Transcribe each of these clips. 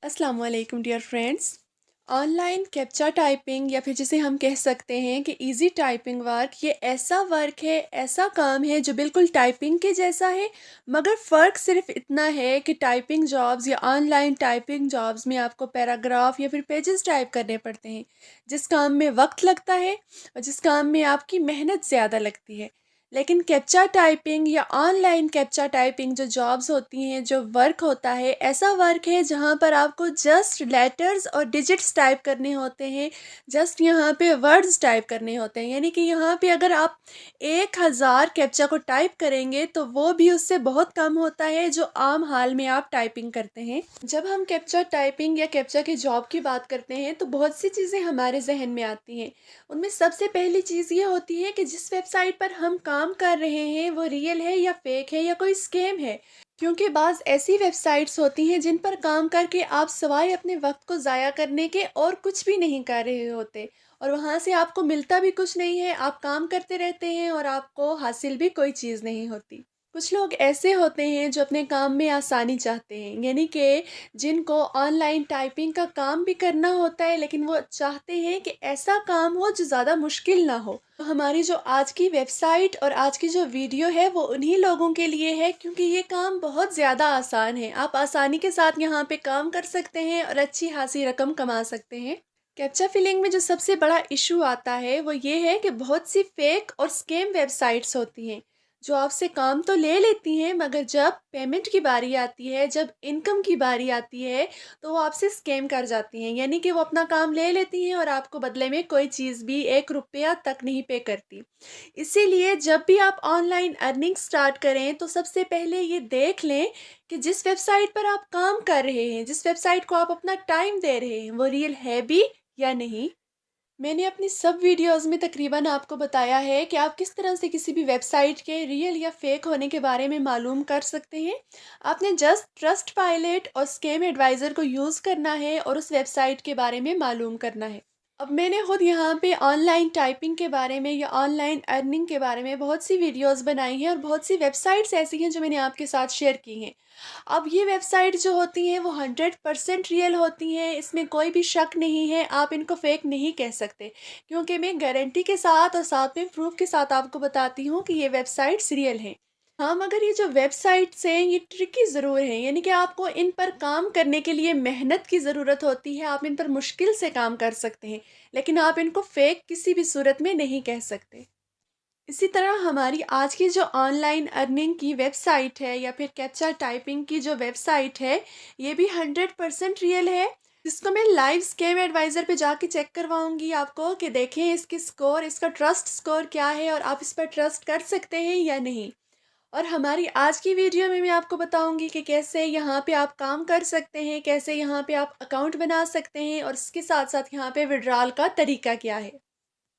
अस्सलाम वालेकुम dear friends. Online captcha typing या फिर जिसे हम कह सकते हैं कि इजी टाइपिंग वर्क, ये ऐसा वर्क है, ऐसा काम है जो बिल्कुल टाइपिंग के जैसा है। मगर फ़र्क सिर्फ इतना है कि टाइपिंग जॉब्स या ऑनलाइन टाइपिंग जॉब्स में आपको पैराग्राफ या फिर पेजेस टाइप करने पड़ते हैं, जिस काम में वक्त लगता है और जिस काम में आपकी मेहनत ज़्यादा लगती है। लेकिन कैप्चा टाइपिंग या ऑनलाइन कैप्चा टाइपिंग जो जॉब्स होती हैं, जो वर्क होता है, ऐसा वर्क है जहाँ पर आपको जस्ट लेटर्स और डिजिट्स टाइप करने होते हैं। जस्ट यहाँ पे वर्ड्स टाइप करने होते हैं, यानी कि यहाँ पे अगर आप 1000 कैप्चा को टाइप करेंगे तो वो भी उससे बहुत कम होता है जो आम हाल में आप टाइपिंग करते हैं। जब हम कैप्चा टाइपिंग या कैप्चा की जॉब की बात करते हैं तो बहुत सी चीज़ें हमारे जहन में आती हैं। उनमें सबसे पहली चीज़ ये होती है कि जिस वेबसाइट पर हम काम कर रहे हैं वो रियल है या फेक है या कोई स्कैम है। क्योंकि बाज़ ऐसी वेबसाइट्स होती हैं जिन पर काम करके आप सिवाय अपने वक्त को ज़ाया करने के और कुछ भी नहीं कर रहे होते, और वहाँ से आपको मिलता भी कुछ नहीं है। आप काम करते रहते हैं और आपको हासिल भी कोई चीज़ नहीं होती। कुछ लोग ऐसे होते हैं जो अपने काम में आसानी चाहते हैं, यानी कि जिनको ऑनलाइन टाइपिंग का काम भी करना होता है, लेकिन वो चाहते हैं कि ऐसा काम हो जो ज़्यादा मुश्किल ना हो। तो हमारी जो आज की वेबसाइट और आज की जो वीडियो है वो उन्हीं लोगों के लिए है, क्योंकि ये काम बहुत ज़्यादा आसान है। आप आसानी के साथ यहाँ पे काम कर सकते हैं और अच्छी खासी रकम कमा सकते हैं। कैप्चा फिलिंग में जो सबसे बड़ा इशू आता है वो ये है कि बहुत सी फेक और स्कैम वेबसाइट्स होती हैं जो आपसे काम तो ले लेती हैं, मगर जब पेमेंट की बारी आती है, जब इनकम की बारी आती है, तो वो आपसे स्कैम कर जाती हैं। यानी कि वो अपना काम ले लेती हैं और आपको बदले में कोई चीज़ भी, 1 रुपया तक नहीं पे करती। इसीलिए जब भी आप ऑनलाइन अर्निंग स्टार्ट करें तो सबसे पहले ये देख लें कि जिस वेबसाइट पर आप काम कर रहे हैं, जिस वेबसाइट को आप अपना टाइम दे रहे हैं, वो रियल है भी या नहीं। मैंने अपनी सब वीडियोज़ में तकरीबन आपको बताया है कि आप किस तरह से किसी भी वेबसाइट के रियल या फेक होने के बारे में मालूम कर सकते हैं। आपने जस्ट ट्रस्ट पायलट और स्कैम एडवाइज़र को यूज़ करना है और उस वेबसाइट के बारे में मालूम करना है। अब मैंने खुद यहाँ पे ऑनलाइन टाइपिंग के बारे में या ऑनलाइन अर्निंग के बारे में बहुत सी वीडियोस बनाई हैं और बहुत सी वेबसाइट्स ऐसी हैं जो मैंने आपके साथ शेयर की हैं। अब ये वेबसाइट जो होती हैं वो 100% रियल होती हैं, इसमें कोई भी शक नहीं है। आप इनको फेक नहीं कह सकते, क्योंकि मैं गारंटी के साथ और साथ में प्रूफ के साथ आपको बताती हूँ कि ये वेबसाइट्स रियल हैं। हाँ, मगर ये जो वेबसाइट्स हैं ये ट्रिकी ज़रूर हैं, यानी कि आपको इन पर काम करने के लिए मेहनत की ज़रूरत होती है। आप इन पर मुश्किल से काम कर सकते हैं, लेकिन आप इनको फेक किसी भी सूरत में नहीं कह सकते। इसी तरह हमारी आज की जो ऑनलाइन अर्निंग की वेबसाइट है या फिर कैप्चा टाइपिंग की जो वेबसाइट है, ये भी 100% रियल है। जिसको मैं लाइव स्कैम एडवाइज़र पे जाके चेक करवाऊंगी आपको कि देखें इसकी स्कोर, इसका ट्रस्ट स्कोर क्या है और आप इस पर ट्रस्ट कर सकते हैं या नहीं। और हमारी आज की वीडियो में मैं आपको बताऊंगी कि कैसे यहाँ पे आप काम कर सकते हैं, कैसे यहाँ पे आप अकाउंट बना सकते हैं और इसके साथ साथ यहाँ पे विड्रॉल का तरीका क्या है।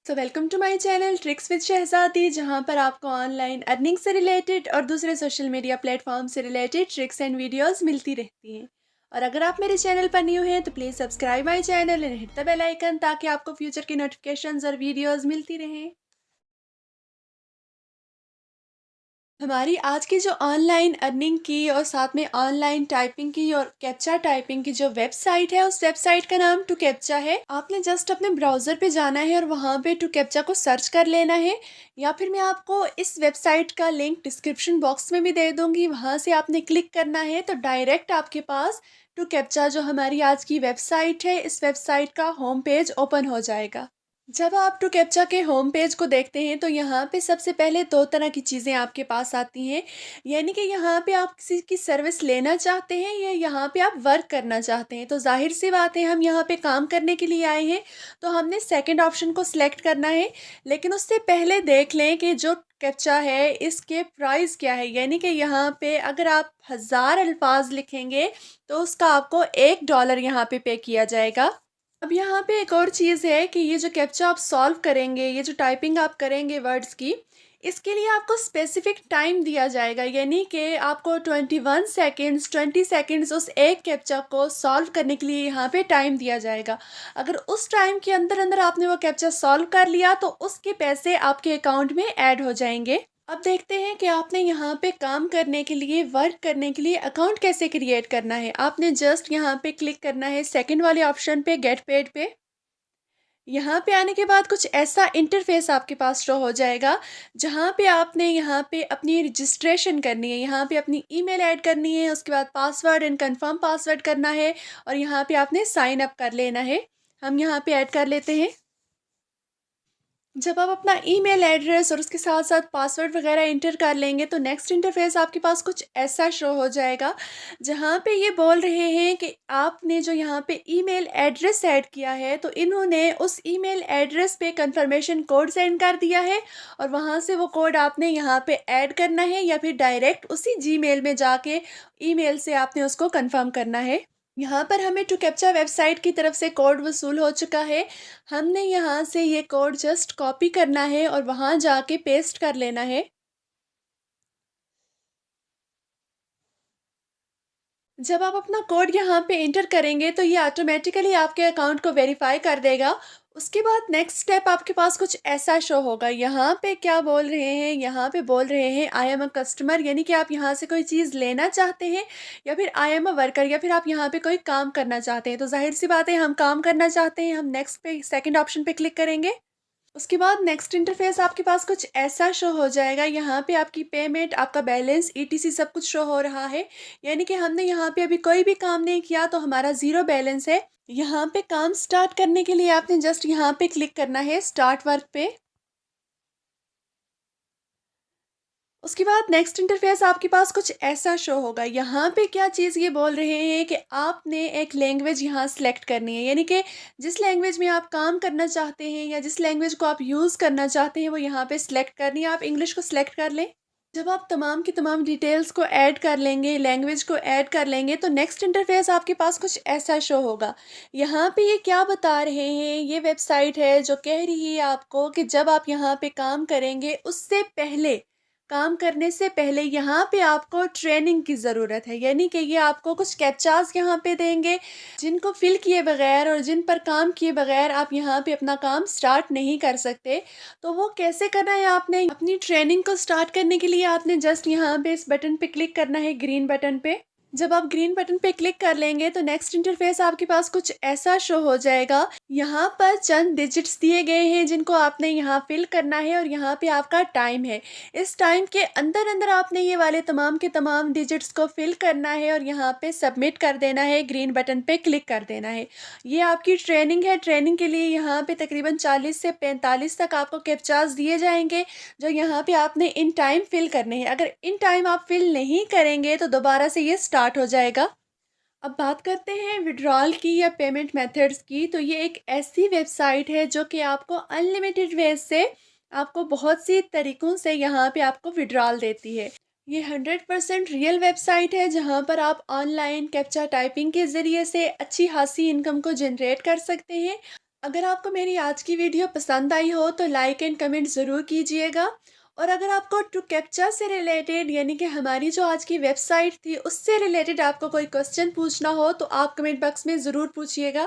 So welcome to my channel tricks with Shahzadi, जहाँ पर आपको ऑनलाइन अर्निंग से रिलेटेड और दूसरे सोशल मीडिया प्लेटफॉर्म से रिलेटेड ट्रिक्स एंड वीडियोस मिलती रहती हैं। और अगर आप मेरे चैनल पर न्यू हैं तो please subscribe my channel and hit the bell icon, ताकि आपको फ्यूचर की नोटिफिकेशंस और वीडियोस मिलती रहें। हमारी आज की जो ऑनलाइन अर्निंग की और साथ में ऑनलाइन टाइपिंग की और कैप्चा टाइपिंग की जो वेबसाइट है, उस वेबसाइट का नाम टू कैप्चा है। आपने जस्ट अपने ब्राउज़र पे जाना है और वहाँ पे टू कैप्चा को सर्च कर लेना है, या फिर मैं आपको इस वेबसाइट का लिंक डिस्क्रिप्शन बॉक्स में भी दे दूँगी। वहाँ से आपने क्लिक करना है तो डायरेक्ट आपके पास टू कैप्चा, जो हमारी आज की वेबसाइट है, इस वेबसाइट का होम पेज ओपन हो जाएगा। जब आप टू कैप्चा के होम पेज को देखते हैं तो यहाँ पे सबसे पहले दो तरह की चीज़ें आपके पास आती हैं, यानी कि यहाँ पे आप किसी की सर्विस लेना चाहते हैं या यहाँ पे आप वर्क करना चाहते हैं। तो जाहिर सी बात है, हम यहाँ पे काम करने के लिए आए हैं तो हमने सेकंड ऑप्शन को सिलेक्ट करना है। लेकिन उससे पहले देख लें कि जो कैप्चा है इसके प्राइस क्या है, यानी कि यहाँ पे अगर आप 1000 अल्फाज लिखेंगे तो उसका आपको $1 यहाँ पे किया जाएगा। अब यहाँ पे एक और चीज़ है कि ये जो कैप्चा आप सॉल्व करेंगे, ये जो टाइपिंग आप करेंगे वर्ड्स की, इसके लिए आपको स्पेसिफिक टाइम दिया जाएगा, यानी कि आपको 21 सेकेंड्स 20 सेकेंड्स उस एक कैप्चा को सॉल्व करने के लिए यहाँ पे टाइम दिया जाएगा। अगर उस टाइम के अंदर अंदर आपने वो कैप्चा सॉल्व कर लिया तो उसके पैसे आपके अकाउंट में ऐड हो जाएंगे। अब देखते हैं कि आपने यहाँ पे काम करने के लिए, वर्क करने के लिए अकाउंट कैसे क्रिएट करना है। आपने जस्ट यहाँ पे क्लिक करना है सेकंड वाले ऑप्शन पे, गेट पेड पे। यहाँ पे आने के बाद कुछ ऐसा इंटरफेस आपके पास शो हो जाएगा, जहाँ पे आपने यहाँ पे अपनी रजिस्ट्रेशन करनी है, यहाँ पे अपनी ईमेल ऐड करनी है, उसके बाद पासवर्ड एंड कंफर्म पासवर्ड करना है और यहाँ पे आपने साइन अप कर लेना है। हम यहाँ पे ऐड कर लेते हैं। जब आप अपना ईमेल एड्रेस और उसके साथ साथ पासवर्ड वगैरह इंटर कर लेंगे तो नेक्स्ट इंटरफेस आपके पास कुछ ऐसा शो हो जाएगा, जहाँ पे ये बोल रहे हैं कि आपने जो यहाँ पे ईमेल एड्रेस ऐड किया है तो इन्होंने उस ईमेल एड्रेस पे कंफर्मेशन कोड सेंड कर दिया है और वहाँ से वो कोड आपने यहाँ पे ऐड करना है या फिर डायरेक्ट उसी जीमेल में जाके ईमेल से आपने उसको कंफर्म करना है। यहाँ पर हमें टू कैप्चा वेबसाइट की तरफ से कोड वसूल हो चुका है। हमने यहाँ से ये कोड जस्ट कॉपी करना है और वहाँ जाके पेस्ट कर लेना है। जब आप अपना कोड यहाँ पे एंटर करेंगे तो ये ऑटोमेटिकली आपके अकाउंट को वेरीफाई कर देगा। उसके बाद नेक्स्ट स्टेप आपके पास कुछ ऐसा शो होगा। यहाँ पे क्या बोल रहे हैं, यहाँ पे बोल रहे हैं आई एम अ कस्टमर, यानी कि आप यहाँ से कोई चीज़ लेना चाहते हैं, या फिर आई एम अ वर्कर, या फिर आप यहाँ पे कोई काम करना चाहते हैं। तो जाहिर सी बात है हम काम करना चाहते हैं, हम नेक्स्ट पे सेकंड ऑप्शन पे क्लिक करेंगे। उसके बाद नेक्स्ट इंटरफेस आपके पास कुछ ऐसा शो हो जाएगा। यहाँ पे आपकी पेमेंट, आपका बैलेंस, ईटीसी सब कुछ शो हो रहा है। यानी कि हमने यहाँ पे अभी कोई भी काम नहीं किया तो हमारा ज़ीरो बैलेंस है। यहाँ पे काम स्टार्ट करने के लिए आपने जस्ट यहाँ पे क्लिक करना है स्टार्ट वर्क पे। उसके बाद नेक्स्ट इंटरफेस आपके पास कुछ ऐसा शो होगा। यहाँ पे क्या चीज़ ये बोल रहे हैं कि आपने एक लैंग्वेज यहाँ सेलेक्ट करनी है, यानी कि जिस लैंग्वेज में आप काम करना चाहते हैं या जिस लैंग्वेज को आप यूज़ करना चाहते हैं वो यहाँ पे सिलेक्ट करनी है। आप इंग्लिश को सिलेक्ट कर लें। जब आप तमाम की तमाम डिटेल्स को ऐड कर लेंगे, लैंग्वेज को ऐड कर लेंगे, तो नेक्स्ट इंटरफेस आपके पास कुछ ऐसा शो होगा। यहाँ पे ये क्या बता रहे हैं, ये वेबसाइट है जो कह रही है आपको कि जब आप यहाँ पे काम करेंगे उससे पहले, काम करने से पहले यहाँ पे आपको ट्रेनिंग की ज़रूरत है। यानी कि ये आपको कुछ कैप्चास यहाँ पे देंगे, जिनको फिल किए बगैर और जिन पर काम किए बगैर आप यहाँ पे अपना काम स्टार्ट नहीं कर सकते। तो वो कैसे करना है, आपने अपनी ट्रेनिंग को स्टार्ट करने के लिए आपने जस्ट यहाँ पे इस बटन पे क्लिक करना है, ग्रीन बटन पे। जब आप ग्रीन बटन पे क्लिक कर लेंगे तो नेक्स्ट इंटरफेस आपके पास कुछ ऐसा शो हो जाएगा। यहाँ पर चंद डिजिट्स दिए गए हैं जिनको आपने यहाँ फिल करना है और यहाँ पे आपका टाइम है। इस टाइम के अंदर अंदर आपने ये वाले तमाम के तमाम डिजिट्स को फिल करना है और यहाँ पे सबमिट कर देना है, ग्रीन बटन पे क्लिक कर देना है। ये आपकी ट्रेनिंग है। ट्रेनिंग के लिए यहाँ पे तकरीबन 40 से 45 तक आपको कैप्चास दिए जाएंगे, जो यहाँ पे आपने इन टाइम फिल करने हैं। अगर इन टाइम आप फिल नहीं करेंगे तो दोबारा से ये स्टार्ट हो जाएगा। अब बात करते हैं विड्रॉल की या पेमेंट मेथड्स की। तो ये एक ऐसी वेबसाइट है जो कि आपको अनलिमिटेड वेज से, आपको बहुत सी तरीक़ों से यहाँ पे आपको विड्रॉल देती है। ये 100% रियल वेबसाइट है जहाँ पर आप ऑनलाइन कैप्चा टाइपिंग के ज़रिए से अच्छी खासी इनकम को जनरेट कर सकते हैं। अगर आपको मेरी आज की वीडियो पसंद आई हो तो लाइक एंड कमेंट ज़रूर कीजिएगा। और अगर आपको टू कैप्चा से रिलेटेड, यानी कि हमारी जो आज की वेबसाइट थी उससे रिलेटेड आपको कोई क्वेश्चन पूछना हो तो आप कमेंट बॉक्स में ज़रूर पूछिएगा।